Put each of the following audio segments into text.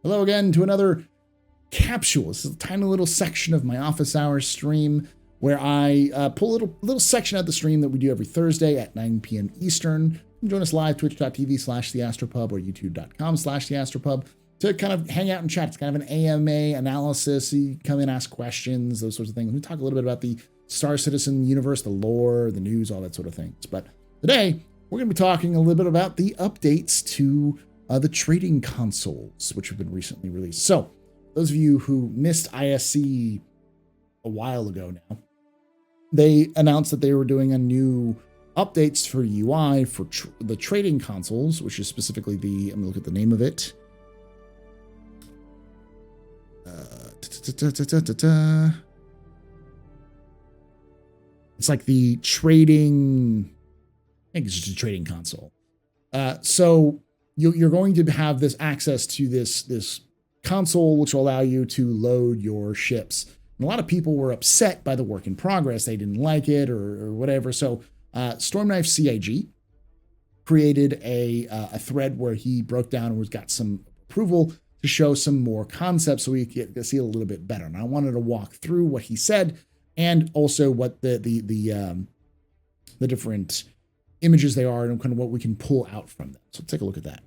Hello again to another capsule. This is a tiny little section of my office hours stream where I pull a little section of the stream that we do every Thursday at 9 p.m. Eastern. You can join us live, twitch.tv/theastropub or youtube.com/theastropub to kind of hang out and chat. It's kind of an AMA analysis. You come in, ask questions, those sorts of things. We talk a little bit about the Star Citizen universe, the lore, the news, all that sort of things. But today, we're going to be talking a little bit about the updates to the trading consoles, which have been recently released. So, those of you who missed ISC a while ago now, they announced that they were doing a new updates for UI for the trading consoles, which is specifically I'm going to look at the name of it. It's like the trading, I think it's just a trading console. So you're going to have this access to this console, which will allow you to load your ships. And a lot of people were upset by the work in progress. They didn't like it or whatever. So Stormknife-CIG created a thread where he broke down and got some approval to show some more concepts so we get to see a little bit better. And I wanted to walk through what he said and also what the different images they are and kind of what we can pull out from them. So take a look at that.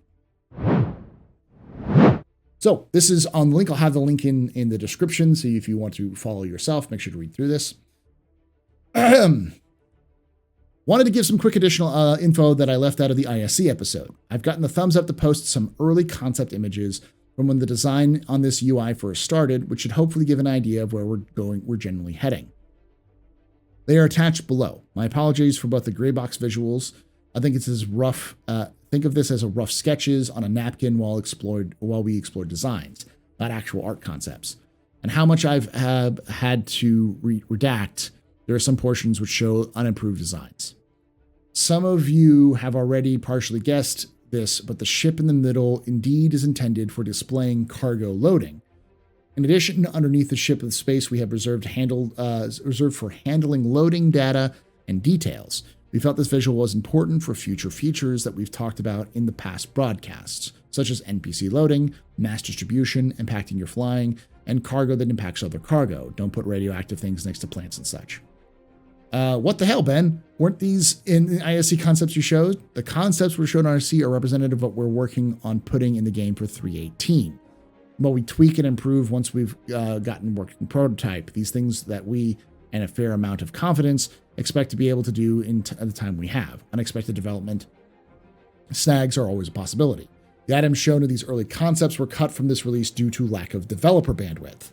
So this is on the link. I'll have the link in the description. So if you want to follow yourself, make sure to read through this. Wanted to give some quick additional info that I left out of the ISC episode. I've gotten the thumbs up to post some early concept images from when the design on this UI first started, which should hopefully give an idea of where we're generally heading. They are attached below. My apologies for both the gray box visuals. I think it's as rough. Think of this as a rough sketches on a napkin while we explored designs, not actual art concepts. And how much I've had to redact. There are some portions which show unimproved designs. Some of you have already partially guessed this, but the ship in the middle indeed is intended for displaying cargo loading. In addition, underneath the ship of space, we have reserved for handling loading data and details. We felt this visual was important for future features that we've talked about in the past broadcasts, such as NPC loading, mass distribution, impacting your flying, and cargo that impacts other cargo. Don't put radioactive things next to plants and such. What the hell, Ben? Weren't these in the ISC concepts you showed? The concepts we showed on ISC are representative of what we're working on putting in the game for 3.18. But we tweak and improve once we've gotten working prototype. These things that we, and a fair amount of confidence, expect to be able to do at the time we have. Unexpected development snags are always a possibility. The items shown in these early concepts were cut from this release due to lack of developer bandwidth.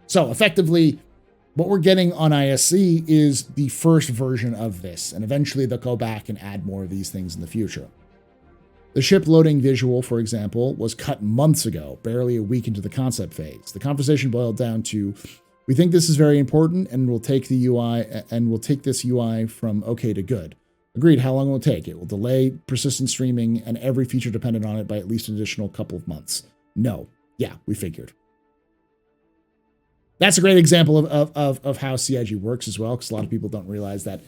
So effectively, what we're getting on ISC is the first version of this, and eventually they'll go back and add more of these things in the future. The ship loading visual, for example, was cut months ago, barely a week into the concept phase. The conversation boiled down to, we think this is very important and we'll take this UI from okay to good. Agreed, how long will it take? It will delay persistent streaming and every feature dependent on it by at least an additional couple of months. No. Yeah, we figured. That's a great example of how CIG works as well, because a lot of people don't realize that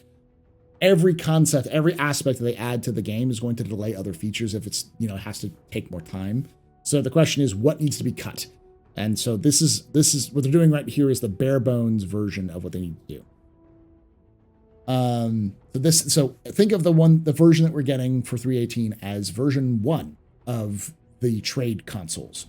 every concept, every aspect that they add to the game is going to delay other features if it's, it has to take more time. So the question is, what needs to be cut? And so this is what they're doing right here is the bare bones version of what they need to do. So think of the version that we're getting for 3.18 as version 1 of the trade consoles.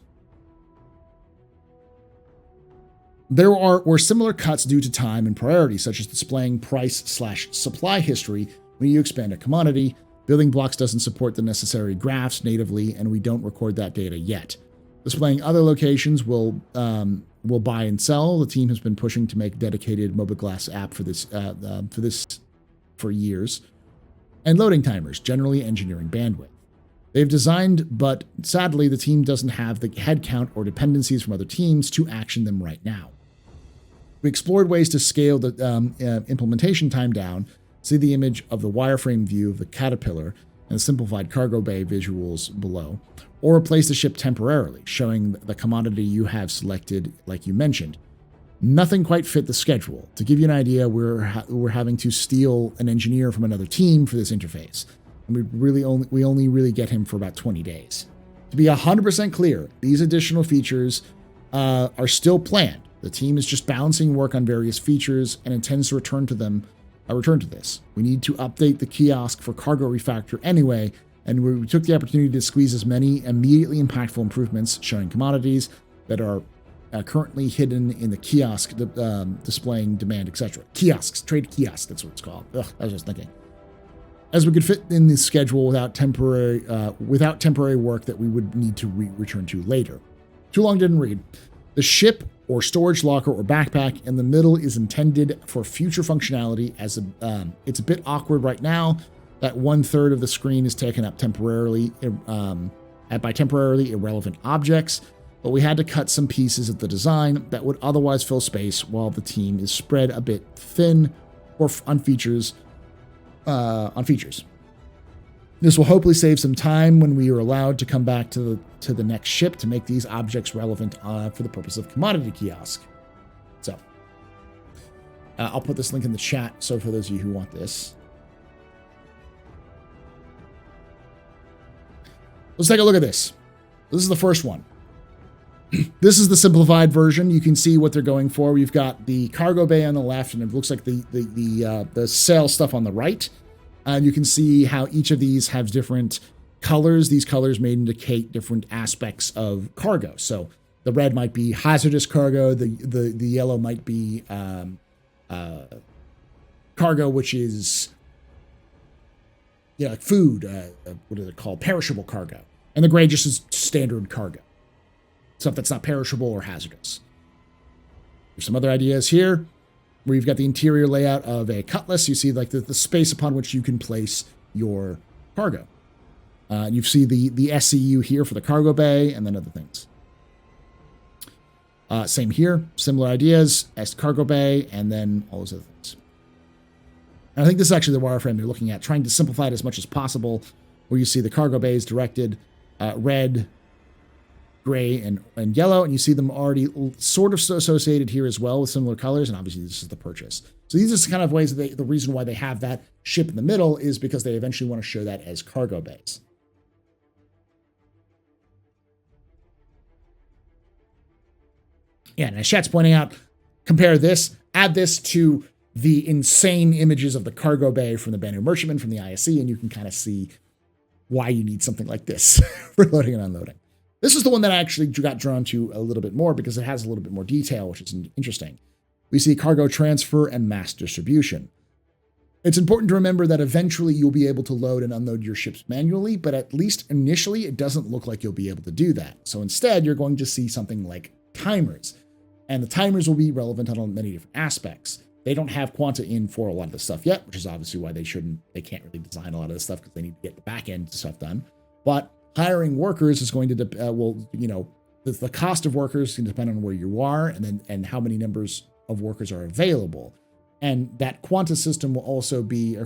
There were similar cuts due to time and priority, such as displaying price/supply history when you expand a commodity. Building blocks doesn't support the necessary graphs natively, and we don't record that data yet. Displaying other locations will buy and sell. The team has been pushing to make dedicated mobiGlas app for this for years. And loading timers, generally engineering bandwidth. They've designed, but sadly, the team doesn't have the headcount or dependencies from other teams to action them right now. We explored ways to scale the implementation time down. See the image of the wireframe view of the Caterpillar and the simplified cargo bay visuals below, or replace the ship temporarily, showing the commodity you have selected, like you mentioned. Nothing quite fit the schedule. To give you an idea, we're having to steal an engineer from another team for this interface. and we only really get him for about 20 days. To be 100% clear, these additional features are still planned. The team is just balancing work on various features and intends to return to this. We need to update the kiosk for cargo refactor anyway, and we took the opportunity to squeeze as many immediately impactful improvements showing commodities that are currently hidden in the kiosk, displaying demand, etc. Kiosks, trade kiosks, that's what it's called. Ugh, I was just thinking. As we could fit in the schedule without temporary work that we would need to return to later. Too long didn't read. The ship or storage locker or backpack in the middle is intended for future functionality as it's a bit awkward right now that 1/3 of the screen is taken up temporarily by temporarily irrelevant objects, but we had to cut some pieces of the design that would otherwise fill space while the team is spread a bit thin on features. This will hopefully save some time when we are allowed to come back to the next ship to make these objects relevant for the purpose of commodity kiosk. So I'll put this link in the chat. So for those of you who want this, let's take a look at this. This is the first one. This is the simplified version. You can see what they're going for. We've got the cargo bay on the left, and it looks like the sail stuff on the right. You can see how each of these have different colors. These colors may indicate different aspects of cargo. So the red might be hazardous cargo. The yellow might be cargo, which is like food. What is it called? Perishable cargo. And the gray just is standard cargo. Stuff that's not perishable or hazardous. There's some other ideas here where you've got the interior layout of a cutlass. You see like the space upon which you can place your cargo. You see the SCU here for the cargo bay and then other things. Same here, similar ideas as cargo bay and then all those other things. And I think this is actually the wireframe they're looking at, trying to simplify it as much as possible, where you see the cargo bays directed red, gray, and yellow, and you see them already sort of associated here as well with similar colors, and obviously this is the purchase. So these are kind of ways that the reason why they have that ship in the middle is because they eventually want to show that as cargo bays. Yeah, and as chat's pointing out, compare this, add this to the insane images of the cargo bay from the Banu Merchantman from the ISE, and you can kind of see why you need something like this for loading and unloading. This is the one that I actually got drawn to a little bit more because it has a little bit more detail, which is interesting. We see cargo transfer and mass distribution. It's important to remember that eventually you'll be able to load and unload your ships manually, but at least initially it doesn't look like you'll be able to do that. So instead, you're going to see something like timers. And the timers will be relevant on many different aspects. They don't have quanta in for a lot of the stuff yet, which is obviously why they can't really design a lot of this stuff because they need to get the back end stuff done. But hiring workers is going to, the cost of workers can depend on where you are and how many numbers of workers are available. And that quantum system will also be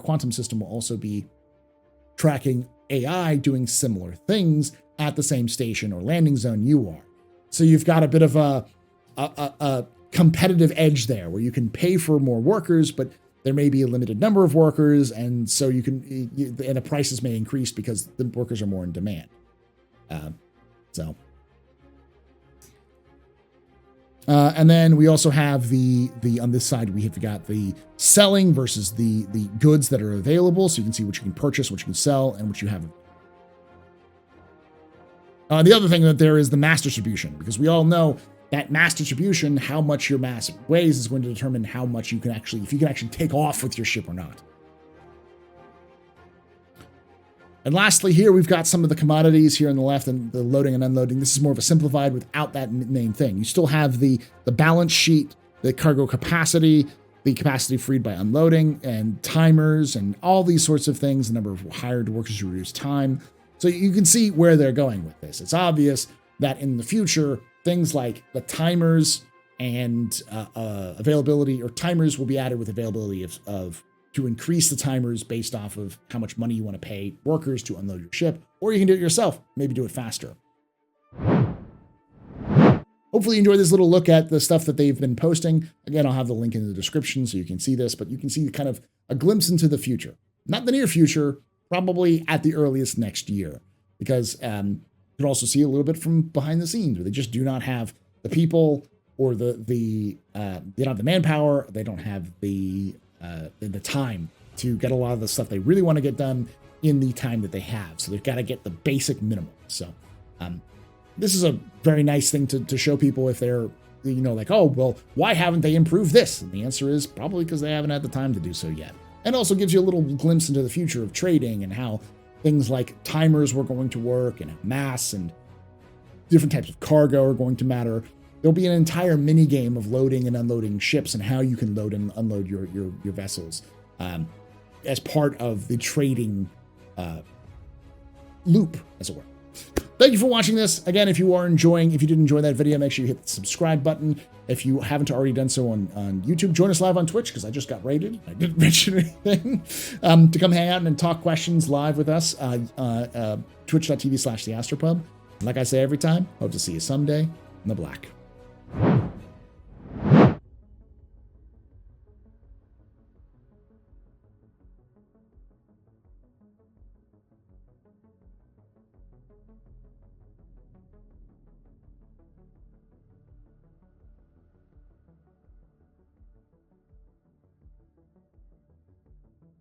tracking AI doing similar things at the same station or landing zone you are. So you've got a bit of a competitive edge there where you can pay for more workers, but there may be a limited number of workers, and so and the prices may increase because the workers are more in demand. And then we also have the on this side we have got the selling versus the goods that are available, so you can see what you can purchase, what you can sell, and what you have. The other thing that there is the mass distribution, because we all know that mass distribution, how much your mass weighs, is going to determine how much you can actually, if you can actually take off with your ship or not. And lastly, here we've got some of the commodities here on the left and the loading and unloading. This is more of a simplified without that main thing. You still have the balance sheet, the cargo capacity, the capacity freed by unloading, and timers, and all these sorts of things, the number of hired workers to reduce time. So you can see where they're going with this. It's obvious that in the future, things like the timers and availability, or timers will be added with availability of to increase the timers based off of how much money you want to pay workers to unload your ship, or you can do it yourself, maybe do it faster. Hopefully you enjoyed this little look at the stuff that they've been posting. Again, I'll have the link in the description so you can see this, but you can see kind of a glimpse into the future. Not the near future, probably at the earliest next year, because you can also see a little bit from behind the scenes where they just do not have the people or they don't have the manpower, they don't have the time to get a lot of the stuff they really want to get done in the time that they have. So they've got to get the basic minimum. So this is a very nice thing to show people if they're, like, oh, well, why haven't they improved this? And the answer is probably because they haven't had the time to do so yet. And also gives you a little glimpse into the future of trading and how things like timers were going to work and mass and different types of cargo are going to matter. There'll be an entire mini game of loading and unloading ships and how you can load and unload your vessels as part of the trading loop, as it were. Thank you for watching this. Again, if you did enjoy that video, make sure you hit the subscribe button. If you haven't already done so on YouTube, join us live on Twitch, because I just got raided. I didn't mention anything. To come hang out and talk questions live with us, twitch.tv/theastropub. Like I say every time, hope to see you someday in the black.